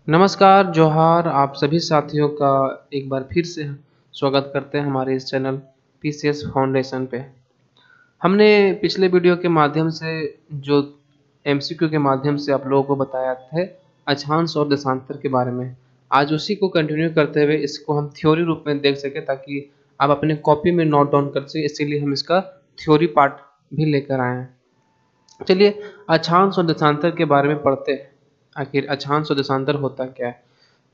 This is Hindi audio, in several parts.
नमस्कार, जोहार आप सभी साथियों का एक बार फिर से स्वागत करते हैं हमारे इस चैनल पीसीएस फाउंडेशन पे। हमने पिछले वीडियो के माध्यम से जो एमसीक्यू के माध्यम से आप लोगों को बताया थे अक्षांश और देशांतर के बारे में, आज उसी को कंटिन्यू करते हुए इसको हम थ्योरी रूप में देख सकें ताकि आप अपने कॉपी में नोट डाउन कर सकें, इसीलिए हम इसका थ्योरी पार्ट भी लेकर आए हैं। चलिए अक्षांश और देशांतर के बारे में पढ़ते हैं, आखिर अक्षांश और देशांतर होता क्या है।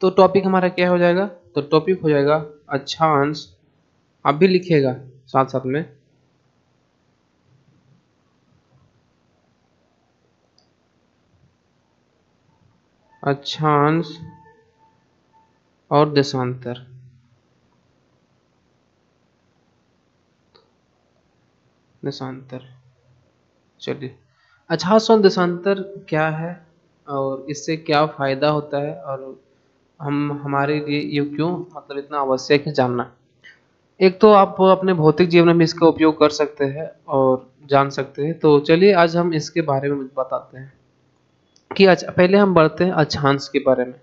तो टॉपिक हमारा क्या हो जाएगा, तो टॉपिक हो जाएगा अक्षांश। आप भी लिखिएगा साथ साथ में, अक्षांश और देशांतर। देशांतर, चलिए अक्षांश और देशांतर क्या है और इससे क्या फायदा होता है और हम हमारे लिए ये क्यों मतलब इतना आवश्यक है जानना। एक तो आप अपने भौतिक जीवन में इसका उपयोग कर सकते हैं और जान सकते हैं। तो चलिए आज हम इसके बारे में बताते हैं कि पहले हम बढ़ते हैं अक्षांश के बारे में।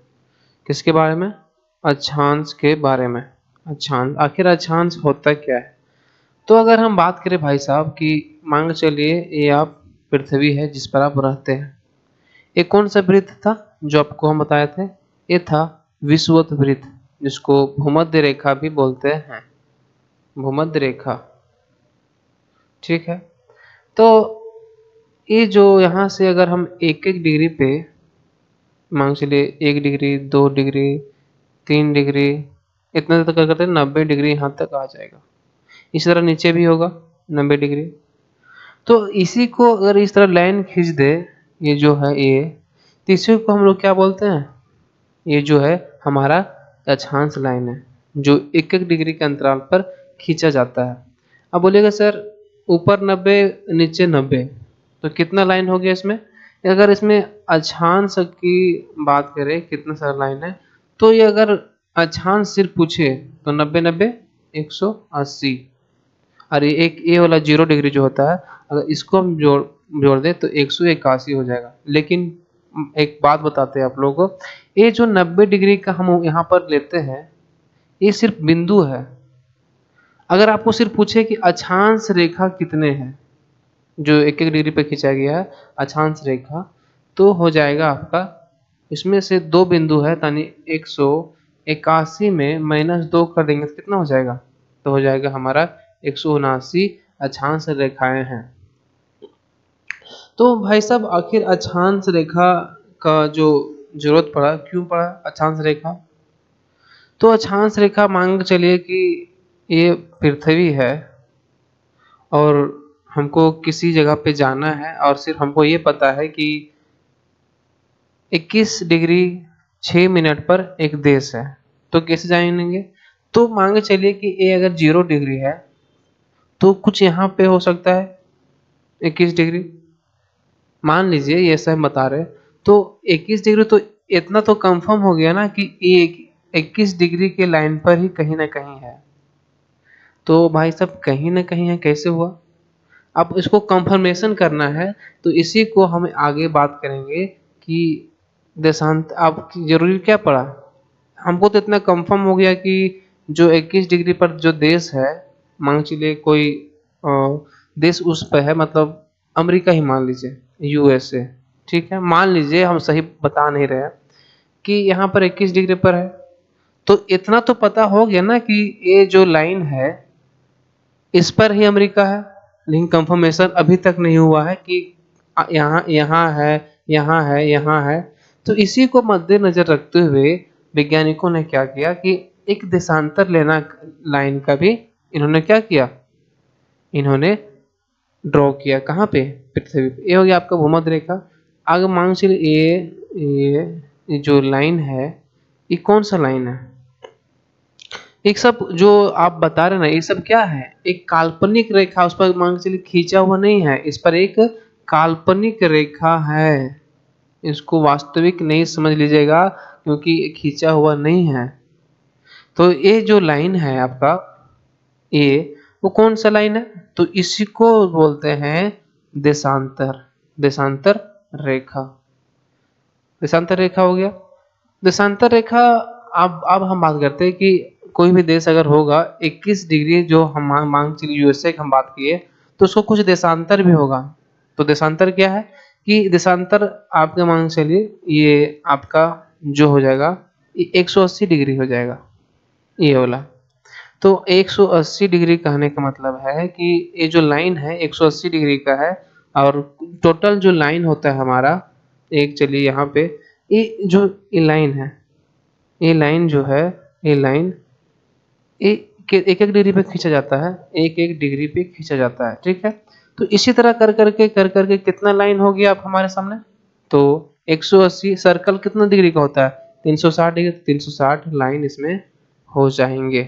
किसके बारे में? अक्षांश के बारे में। अक्षांश, आखिर अक्षांश होता क्या है? तो अगर हम बात करें भाई साहब कि मान के चलिए ये आप पृथ्वी है जिस पर आप रहते हैं। ये कौन सा वृत्त था जो आपको हम बताए थे? ये था विषुवत वृत्त, जिसको भूमध्य रेखा भी बोलते हैं। भूमध्य रेखा, ठीक है। तो ये जो यहाँ से अगर हम एक एक डिग्री पे मान के चलिए 1 डिग्री, 2 डिग्री, 3 डिग्री, इतना तक करते हैं 90 डिग्री यहाँ तक आ जाएगा। इसी तरह नीचे भी होगा 90 डिग्री। तो इसी को अगर इस तरह लाइन खींच दे, ये जो है ये, तो इसी को हम लोग क्या बोलते हैं? ये जो है हमारा अक्षांश लाइन है, जो एक एक डिग्री के अंतराल पर खींचा जाता है। अब बोलिएगा सर ऊपर 90 नीचे 90, तो कितना लाइन हो गया इसमें? अगर इसमें अक्षांश की बात करें कितना सारा लाइन है, तो ये अगर अक्षांश सिर्फ पूछे तो 90 90 180। और एक ये वाला 0 डिग्री जो होता है, अगर इसको हम जोड़ दें तो 181 हो जाएगा। लेकिन एक बात बताते हैं आप लोगों को, ये जो 90 डिग्री का हम यहाँ पर लेते हैं, ये सिर्फ बिंदु है। अगर आपको सिर्फ पूछे कि अक्षांश रेखा कितने हैं जो एक एक डिग्री पे खींचा गया है अक्षांश रेखा, तो हो जाएगा आपका इसमें से 2 बिंदु है, यानी 181 में -2 कर देंगे तो कितना हो जाएगा? तो हो जाएगा हमारा 179 अक्षांश रेखाएं हैं। तो भाई साहब आखिर अक्षांश रेखा का जो जरूरत पड़ा, क्यों पड़ा अक्षांश रेखा? तो अक्षांश रेखा मान के चलिए कि ये पृथ्वी है और हमको किसी जगह पे जाना है और सिर्फ हमको ये पता है कि 21 डिग्री 6 मिनट पर एक देश है। तो कैसे जानेंगे? तो मान के चलिए कि ये अगर 0 डिग्री है तो कुछ यहाँ पे हो सकता है 21 डिग्री, मान लीजिए ये सब बता रहे। तो 21 डिग्री तो इतना तो कंफर्म हो गया ना कि ये 21 डिग्री के लाइन पर ही कहीं ना कहीं है। तो भाई साहब कहीं ना कहीं है, कैसे हुआ? अब इसको कंफर्मेशन करना है, तो इसी को हम आगे बात करेंगे कि देशांत अब जरूरी क्या पड़ा। हमको तो इतना कंफर्म हो गया कि जो 21 डिग्री पर जो देश है, मान चलिए कोई देश उस पर है, मतलब अमेरिका ही मान लीजिए, यूएसए, ठीक है, मान लीजिए, हम सही बता नहीं रहे कि यहाँ पर 21 डिग्री पर है। तो इतना तो पता हो गया ना कि ये जो लाइन है इस पर ही अमेरिका है। लेकिन कंफर्मेशन अभी तक नहीं हुआ है कि यहाँ यहाँ है, यहाँ है, यहाँ है। तो इसी को मद्देनजर रखते हुए वैज्ञानिकों ने क्या किया कि एक देशांतर लेना लाइन का भी इन्होंने क्या किया, इन्होंने ड्रॉ किया। कहाँ पे? पृथ्वी पे। ये हो गया आपका भूमध्य रेखा। आगे मान चलिए ये जो लाइन है, ये कौन सा लाइन है? एक सब जो आप बता रहे ना, ये सब क्या है? एक काल्पनिक रेखा, उस पर मान के चलिए खींचा हुआ नहीं है, इस पर एक काल्पनिक रेखा है। इसको वास्तविक नहीं समझ लीजिएगा क्योंकि ये खींचा हुआ नहीं है। तो ये जो लाइन है आपका, ये वो कौन सा लाइन है? तो इसी को बोलते हैं देशांतर। देशांतर रेखा, देशांतर रेखा हो गया। देशांतर रेखा, अब हम बात करते हैं कि कोई भी देश अगर होगा 21 डिग्री, जो हम मांग चलिए यूएसए की हम बात किए, तो उसको कुछ देशांतर भी होगा। तो देशांतर क्या है कि देशांतर आपके मान चलिए ये आपका जो हो जाएगा 180 डिग्री हो जाएगा ये वाला। तो 180 डिग्री कहने का मतलब है कि ये जो लाइन है 180 डिग्री का है, और टोटल जो लाइन होता है हमारा, एक चलिए यहाँ पे ये जो ये लाइन है, ये लाइन जो है, ये लाइन एक एक डिग्री पे खींचा जाता है, एक एक डिग्री पे खींचा जाता है, ठीक है। तो इसी तरह कर करके कितना लाइन हो गया आप हमारे सामने। तो 180 सर्कल कितना डिग्री का होता है, 360 डिग्री, 360 लाइन इसमें हो जाएंगे।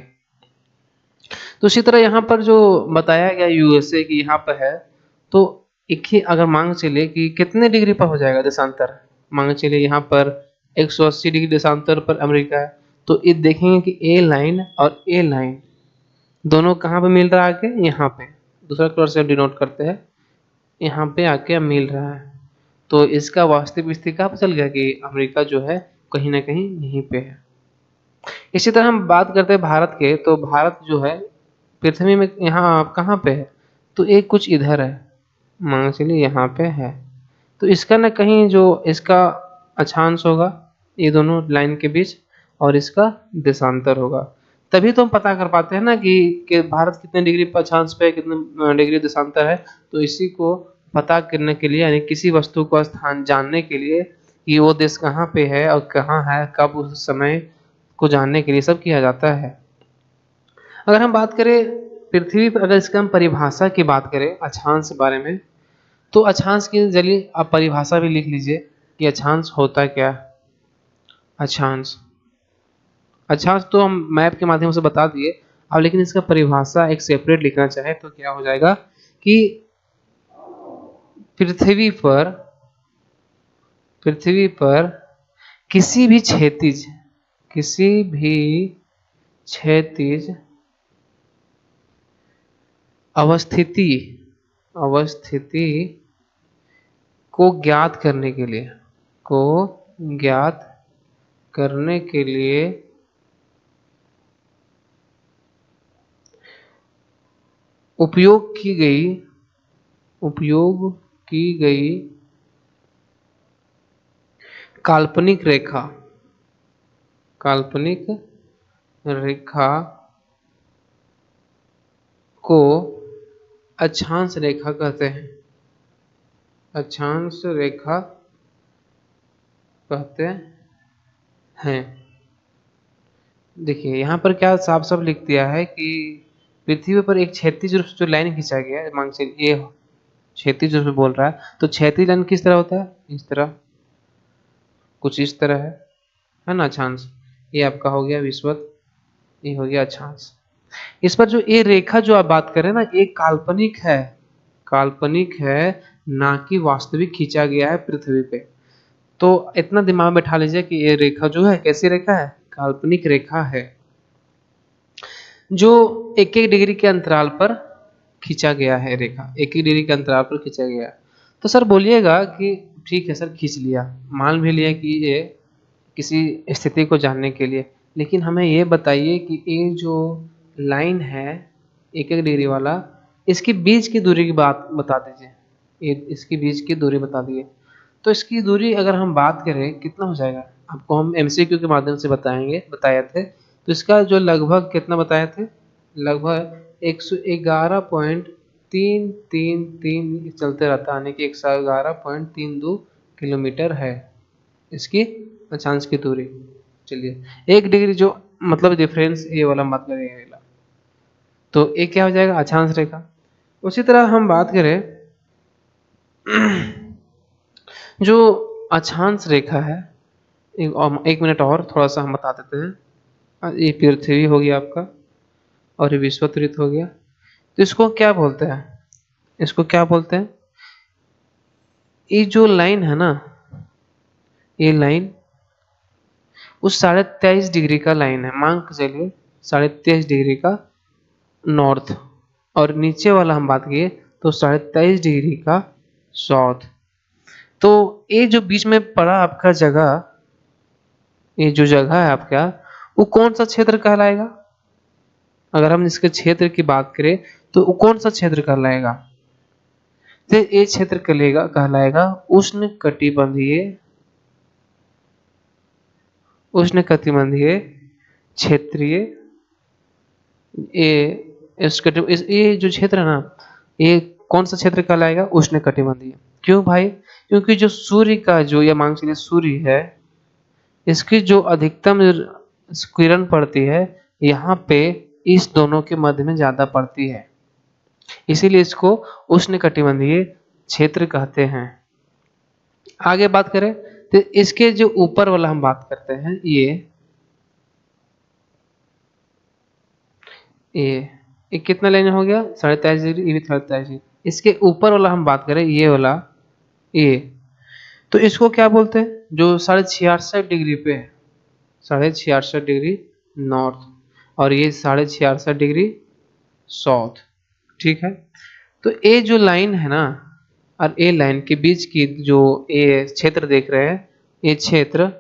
तो इसी तरह यहाँ पर जो बताया गया यूएसए की यहाँ पर है, तो एक ही अगर मांग चले कि कितने डिग्री पर हो जाएगा देशांतर, मांग चले यहाँ पर 180 डिग्री देशांतर पर अमेरिका है, तो ये देखेंगे कि ए लाइन और ए लाइन दोनों कहाँ पे मिल रहा है आके, यहाँ पे दूसरा कलर से डिनोट करते हैं, यहाँ पे आके मिल रहा है। तो इसका वास्तविक स्थिति कहाँ पे चल गया कि अमेरिका जो है कहीं ना कहीं यहीं पे है। इसी तरह हम बात करते हैं भारत के, तो भारत जो है पृथ्वी में यहाँ कहाँ पे है, तो एक कुछ इधर है, मान चलिए यहाँ पे है। तो इसका ना कहीं जो इसका अक्षांश होगा ये दोनों लाइन के बीच, और इसका देशांतर होगा, तभी तो हम पता कर पाते हैं ना कि भारत कितने डिग्री पर अक्षांश पे है, कितने डिग्री देशांतर है। तो इसी को पता करने के लिए, यानी किसी वस्तु का स्थान जानने के लिए कि वो देश कहाँ पे है और कहाँ है, कब, उस समय को जानने के लिए सब किया जाता है। अगर हम बात करें पृथ्वी पर, अगर इसका हम परिभाषा की बात करें अक्षांश के बारे में, तो अक्षांश के जरिए आप परिभाषा भी लिख लीजिए कि अक्षांश होता क्या है। अक्षांश, अक्षांश तो हम मैप के माध्यम से बता दिए, अब लेकिन इसका परिभाषा एक सेपरेट लिखना चाहे तो क्या हो जाएगा कि पृथ्वी पर, पृथ्वी पर किसी भी क्षैतिज, किसी भी क्षैतिज अवस्थिति, अवस्थिति को ज्ञात करने के लिए, को ज्ञात करने के लिए उपयोग की गई, उपयोग की गई काल्पनिक रेखा, काल्पनिक रेखा को अक्षांश रेखा कहते हैं, अक्षांश रेखा कहते हैं। देखिए यहाँ पर क्या साफ साफ लिख दिया है कि पृथ्वी पर एक क्षैतिज रूप से जो लाइन खींचा गया है, मान से ये क्षैतिज रूप से बोल रहा है, तो क्षैतिज लाइन किस तरह होता है, इस तरह, कुछ इस तरह है ना अक्षांश। ये आपका हो गया विषुवत, ये हो गया अक्षांश। इस पर जो ये रेखा जो आप बात कर रहे हैं ना, ये काल्पनिक है, काल्पनिक है, ना कि वास्तविक खींचा गया है पृथ्वी पे। तो इतना दिमाग में बैठा लीजिए कि ये रेखा जो है कैसी रेखा है, काल्पनिक रेखा है, जो एक एक डिग्री के अंतराल पर खींचा गया है रेखा, एक एक डिग्री के अंतराल पर खींचा गया। तो सर बोलिएगा कि ठीक है सर खींच लिया, मान भी लिया कि ये किसी स्थिति को जानने के लिए, लेकिन हमें ये बताइए कि ये जो लाइन है एक एक डिग्री वाला, इसकी बीच की दूरी की बात बता दीजिए, ये इसकी बीच की दूरी बता दिए। तो इसकी दूरी अगर हम बात करें कितना हो जाएगा, आपको हम एमसीक्यू के माध्यम से बताएंगे, बताए थे। तो इसका जो लगभग कितना बताए थे, लगभग 111.333 चलते रहता है, यानी कि 111.32 किलोमीटर है इसकी अक्षांश की दूरी। चलिए एक डिग्री जो मतलब डिफरेंस ये वाला मतलब ये वाला, तो ये क्या हो जाएगा अक्षांश रेखा। उसी तरह हम बात करें जो अक्षांश रेखा है, एक मिनट और थोड़ा सा हम बता देते हैं। ये पृथ्वी हो गया आपका, और ये विषुवत हो गया। तो इसको क्या बोलते हैं, इसको क्या बोलते हैं, ये जो लाइन है ना, ये लाइन उस 23.5 डिग्री का लाइन है, मान के चलिए 23.5 डिग्री का नॉर्थ, और नीचे वाला हम बात किए तो 23.5 डिग्री का साउथ। तो ये जो बीच में पड़ा आपका जगह, ये जो जगह है आपका, वो कौन सा क्षेत्र कहलाएगा? अगर हम इसके क्षेत्र की बात करें तो वो कौन सा क्षेत्र कहलाएगा? तो ये क्षेत्र कहलाएगा उष्ण कटिबंधीय, उष्ण कटिबंधीय क्षेत्रीय। ये जो क्षेत्र है ना, ये कौन सा क्षेत्र कहलाएगा? उष्ण कटिबंधीय। क्यों भाई? क्योंकि जो सूर्य का जो, या मान चलिए सूर्य है, इसकी जो अधिकतम किरण पड़ती है यहाँ पे इस दोनों के मध्य में ज्यादा पड़ती है, इसीलिए इसको उष्ण कटिबंधीय क्षेत्र कहते हैं। आगे बात करें तो इसके जो ऊपर वाला हम बात करते हैं, ये कितना लेना हो गया? 23.5 डिग्री, ये भी 23.5 डिग्री। इसके ऊपर वाला हम बात करें, ये वाला, ये तो इसको क्या बोलते हैं? जो 66.5 डिग्री पे है, 66.5 डिग्री नॉर्थ, और ये 66.5 डिग्री साउथ। ठीक है, तो ये जो लाइन है ना, और ए लाइन के बीच की जो ये क्षेत्र देख रहे हैं, ये क्षेत्र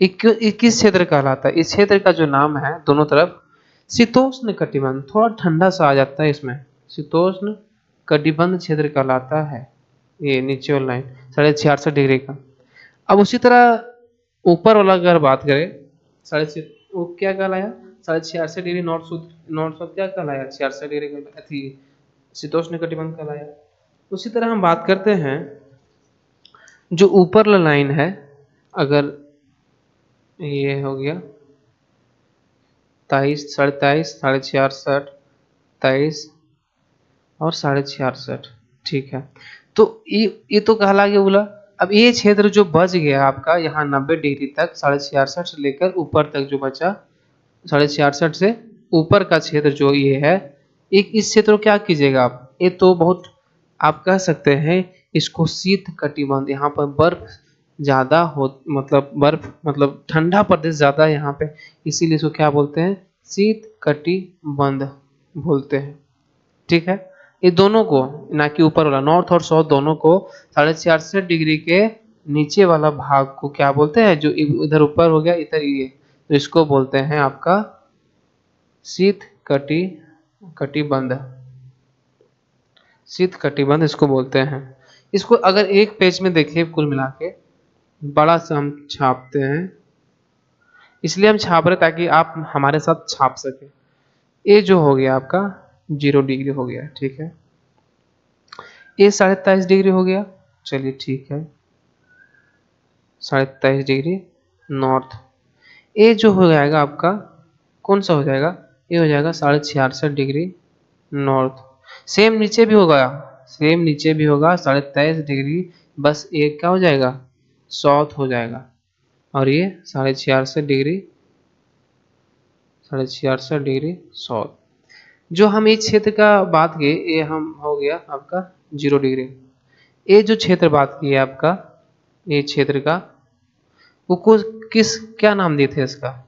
ये किस क्षेत्र कहलाता है? इस क्षेत्र का जो नाम है दोनों तरफ शीतोष्ण कटिबंध, थोड़ा ठंडा सा आ जाता है इसमें, शीतोष्ण कटिबंध क्षेत्र कहलाता है। ये नीचे वाला लाइन 66.5 डिग्री का। अब उसी तरह ऊपर वाला अगर बात करें, वो क्या कहलाया? 66.5 degree north south, north south क्या कहलाया? 66 डिग्री का थी, शीतोष्ण कटिबंध कहलाया। उसी तरह हम बात करते हैं, जो ऊपर वाला लाइन है, अगर ये हो गया 23, 23.5, 66.5, 23 और 66.5। ठीक है, तो ये तो कहला गया बोला। अब ये क्षेत्र जो बच गया आपका यहाँ 90 डिग्री तक, 66.5 से लेकर ऊपर तक जो बचा, 66.5 से ऊपर का क्षेत्र जो ये है, एक इस क्षेत्र को क्या कीजिएगा आप? ये तो बहुत, आप कह सकते हैं इसको शीत कटिबंध। यहाँ पर बर्फ ज्यादा हो, मतलब बर्फ मतलब ठंडा प्रदेश ज्यादा है यहाँ पे, इसीलिए इसको क्या बोलते हैं? शीत कटिबंध बोलते हैं। ठीक है, ये दोनों को, ना कि ऊपर वाला नॉर्थ और साउथ, दोनों को 66.5 डिग्री के नीचे वाला भाग को क्या बोलते हैं? जो इधर ऊपर हो गया, इधर ये, तो इसको बोलते हैं आपका शीत कटिबंध। शीत कटिबंध इसको बोलते हैं। इसको अगर एक पेज में देखिए, कुल मिला के बड़ा सा हम छापते हैं, इसलिए हम छाप रहे ताकि आप हमारे साथ छाप सके। ये जो हो गया आपका 0 डिग्री हो गया। ठीक है, ये 23.5 डिग्री हो गया। चलिए ठीक है, 23.5 डिग्री नॉर्थ। ये जो हो जाएगा आपका, कौन सा हो जाएगा? ये हो जाएगा 66.5 डिग्री नॉर्थ। सेम नीचे भी होगा, सेम नीचे भी होगा 23.5 डिग्री, बस एक क्या हो जाएगा? साउथ हो जाएगा। और ये 66.5 डिग्री, 66.5 डिग्री साउथ। जो हम इस क्षेत्र का बात किए, ये हम हो गया आपका 0 डिग्री। ये जो क्षेत्र बात की है आपका, ये क्षेत्र का, वो किस, क्या नाम दिए थे इसका?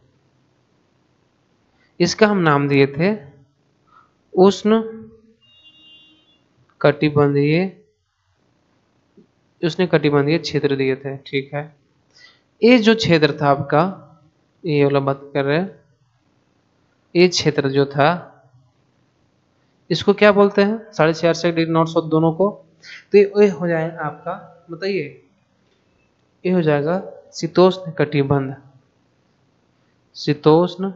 इसका हम नाम दिए थे उष्ण कटिबंधीय, उष्ण कटिबंधीय क्षेत्र दिए थे। ठीक है, ये जो क्षेत्र था आपका, ये वाला बात कर रहे हैं, ये क्षेत्र जो था, इसको क्या बोलते हैं? 66.5 डिग्री नॉर्थ साउथ दोनों को। तो ये हो जाएगा आपका, बताइए, ये हो जाएगा शीतोष्ण कटिबंध, शीतोष्ण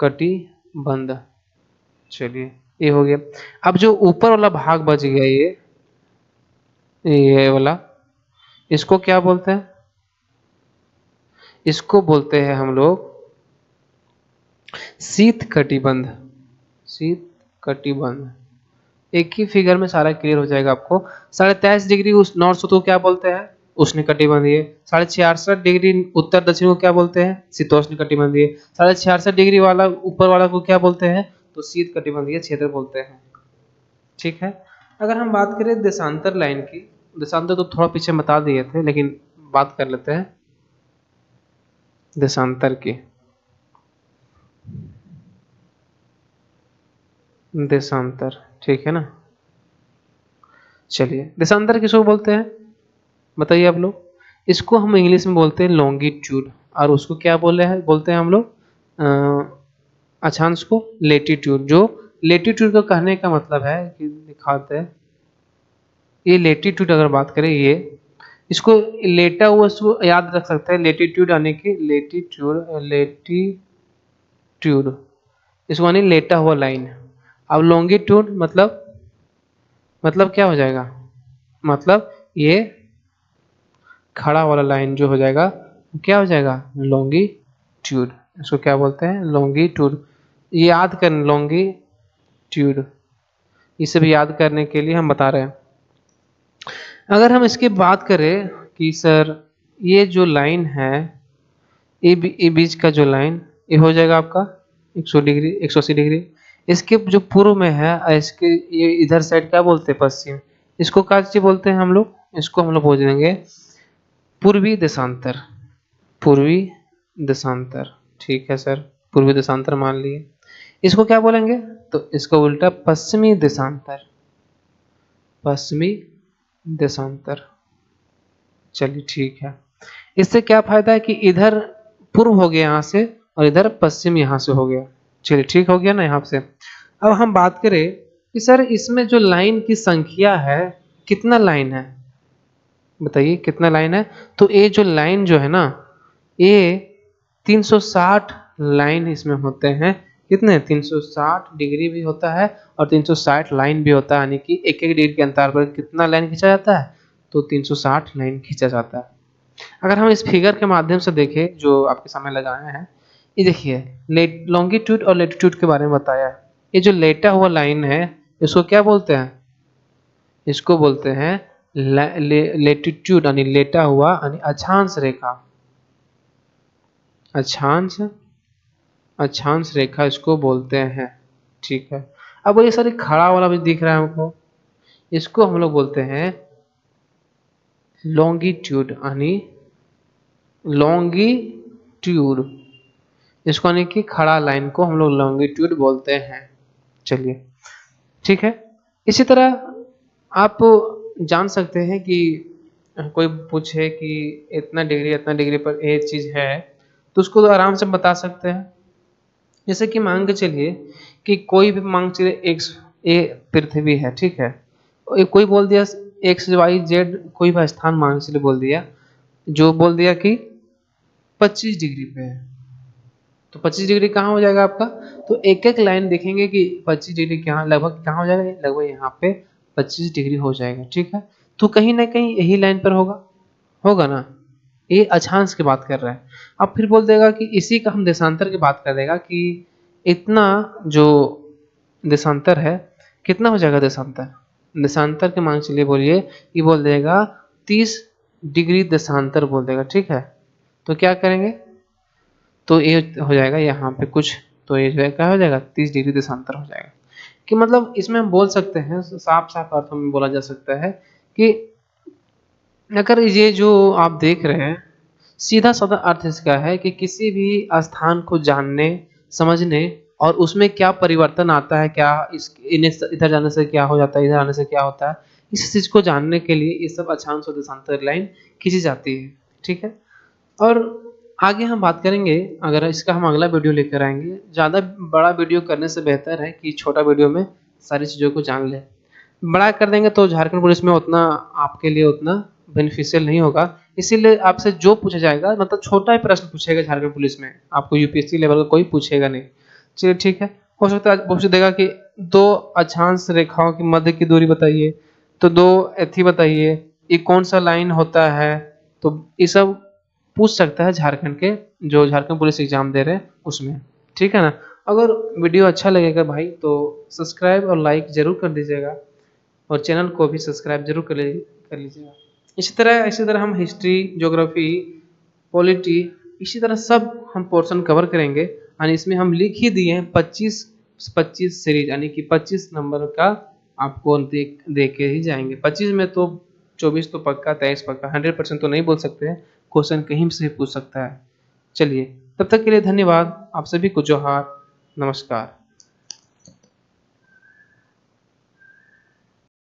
कटिबंध। चलिए, ये हो गया। अब जो ऊपर वाला भाग बच गया, ये वाला, इसको क्या बोलते हैं? इसको बोलते हैं हम लोग शीत कटिबंध, शीत कटिबंध। एक ही फिगर में सारा क्लियर हो जाएगा आपको। 23.5 डिग्री उस नॉर्थ साउथ को क्या बोलते हैं? उष्ण कटिबंधीय। 66.5 डिग्री उत्तर दक्षिण को क्या बोलते हैं? शीतोष्ण कटिबंधीय। 66.5 डिग्री वाला ऊपर वाला को क्या बोलते हैं? तो शीत कटिबंधीय क्षेत्र बोलते हैं। ठीक है, अगर हम बात करें देशांतर लाइन की, देशांतर तो थोड़ा पीछे बता दिए थे, लेकिन बात कर लेते हैं देशांतर की। देशांतर, ठीक है ना। चलिए, देशांतर किसको बोलते हैं बताइए आप लोग? इसको हम इंग्लिश में बोलते हैं लॉन्गिट्यूड, और उसको क्या बोलते हैं हम लोग अक्षांश को लेटीट्यूड। जो लेटीट्यूड का कहने का मतलब है कि दिखाते हैं, ये लेटीट्यूड अगर बात करें, ये इसको लेटा हुआ इसको याद रख सकते हैं, लेटीट्यूड यानी कि लेटीट्यूड इसको यानी लेटा हुआ लाइन। अब लॉन्गिट्यूड मतलब क्या हो जाएगा, मतलब ये खड़ा वाला लाइन जो हो जाएगा क्या हो जाएगा, लॉन्गिट्यूड। इसको क्या बोलते हैं, लॉन्गिट्यूड। ये याद करना, लॉन्गिट्यूड, इसे भी याद करने के लिए हम बता रहे हैं। अगर हम इसकी बात करें कि सर ये जो लाइन है, ये बीच का जो लाइन, ये हो जाएगा आपका 100 डिग्री 180 डिग्री। इसके जो पूर्व में है, इसके ये इधर साइड क्या बोलते हैं, पश्चिम। इसको क्या चीज बोलते हैं हम लोग, इसको हम लोग बोल देंगे पूर्वी देशांतर। पूर्वी देशांतर, ठीक है सर, पूर्वी देशांतर मान लिए। इसको क्या बोलेंगे, तो इसको उल्टा पश्चिमी देशांतर, पश्चिमी देशांतर। चलिए ठीक है। इससे क्या फायदा है कि इधर पूर्व हो गया यहाँ से, और इधर पश्चिम यहाँ से हो गया। चलिए ठीक हो गया ना यहाँ से। अब हम बात करें कि सर इसमें जो लाइन की संख्या है, कितना लाइन है, बताइए कितना लाइन है। तो ये जो लाइन जो है ना, ये 360 लाइन इसमें होते हैं। कितने, 360 डिग्री भी होता है और 360 लाइन भी होता है, यानी कि एक एक डिग्री के अंतर पर कितना लाइन खींचा जाता है, तो 360 लाइन खींचा जाता है। अगर हम इस फिगर के माध्यम से देखें जो आपके सामने लगाया है, ये देखिए लॉन्गिट्यूड और लेटीट्यूड के बारे में बताया है। ये जो लेटा हुआ लाइन है, इसको क्या बोलते हैं, इसको बोलते हैं लेटीट्यूड, यानी लेटा हुआ, यानी अक्षांश रेखा। अक्षांश रेखा इसको बोलते हैं, ठीक है। अब ये सारी खड़ा वाला भी दिख रहा है हमको, इसको हम लोग बोलते हैं लॉन्गिट्यूड, यानी लॉन्गिट्यूड, इसको यानी कि खड़ा लाइन को हम लोग लॉन्गिट्यूड बोलते हैं। चलिए ठीक है। इसी तरह आप जान सकते हैं कि कोई पूछे कि इतना डिग्री पर ये चीज है, तो उसको तो आराम से बता सकते हैं। जैसे कि मान के चलिए कि कोई भी मान चलिए एक्स ए पृथ्वी है, ठीक है। कोई बोल दिया एक्स वाई जेड, कोई भी स्थान मान के चलिए बोल दिया, जो बोल दिया कि 25 डिग्री पे है, तो 25 डिग्री कहाँ हो जाएगा आपका, तो एक एक लाइन देखेंगे कि 25 डिग्री कहाँ, लगभग कहाँ हो जाएगा, लगभग यहाँ पे 25 डिग्री हो जाएगा, ठीक है। तो कहीं ना कहीं यही लाइन पर होगा ना। ये अक्षांश की बात कर रहा है। अब फिर बोल देगा कि इसी का हम देशांतर की बात कर देगा कि इतना जो देशांतर है, कितना हो जाएगा देशांतर, देशांतर के मान चलिए बोलिए कि बोल देगा 30 डिग्री देशांतर बोल देगा, ठीक है। तो क्या करेंगे, तो ये हो जाएगा यहाँ पे कुछ, तो ये जो है क्या हो जाएगा, 30 डिग्री देशांतर हो जाएगा। कि मतलब इसमें हम बोल सकते हैं, साफ साफ अर्थों में बोला जा सकता है कि अगर ये जो आप देख रहे हैं, सीधा साधा अर्थ इसका है कि किसी भी स्थान को जानने, समझने, और उसमें क्या परिवर्तन आता है, क्या इधर जाने से क्या हो जाता है, इधर आने से क्या होता है, इस चीज को जानने के लिए ये सब अक्षांश और देशांतर लाइन खींची जाती है, ठीक है। और आगे हम बात करेंगे, अगर इसका हम अगला वीडियो लेकर आएंगे। ज़्यादा बड़ा वीडियो करने से बेहतर है कि छोटा वीडियो में सारी चीज़ों को जान ले। बड़ा कर देंगे तो झारखंड पुलिस में उतना आपके लिए उतना बेनिफिशियल नहीं होगा। इसीलिए आपसे जो पूछा जाएगा, मतलब छोटा ही प्रश्न पूछेगा झारखंड पुलिस में, आपको यूपीएससी लेवल का कोई पूछेगा नहीं। चलिए ठीक है। हो सकता है पूछ देगा कि दो अक्षांश रेखाओं की मध्य की दूरी बताइए, तो दो एथी बताइए, ये कौन सा लाइन होता है, तो ये सब पूछ सकता है झारखंड के, जो झारखंड पुलिस एग्जाम दे रहे हैं उसमें, ठीक है ना। अगर वीडियो अच्छा लगेगा भाई तो सब्सक्राइब और लाइक जरूर कर दीजिएगा, और चैनल को भी सब्सक्राइब जरूर कर लीजिएगा। इसी तरह हम हिस्ट्री, ज्योग्राफी, पॉलिटी, इसी तरह सब हम पोर्शन कवर करेंगे। और इसमें हम लिख ही दिए हैं 25 सीरीज, यानी कि 25 नंबर का आपको दे के ही जाएंगे। 25 में तो 24 तो पक्का, 23 पक्का, 100% तो नहीं बोल सकते हैं, क्वेश्चन कहीं से पूछ सकता है। चलिए तब तक के लिए धन्यवाद, आप सभी को जोहार, नमस्कार।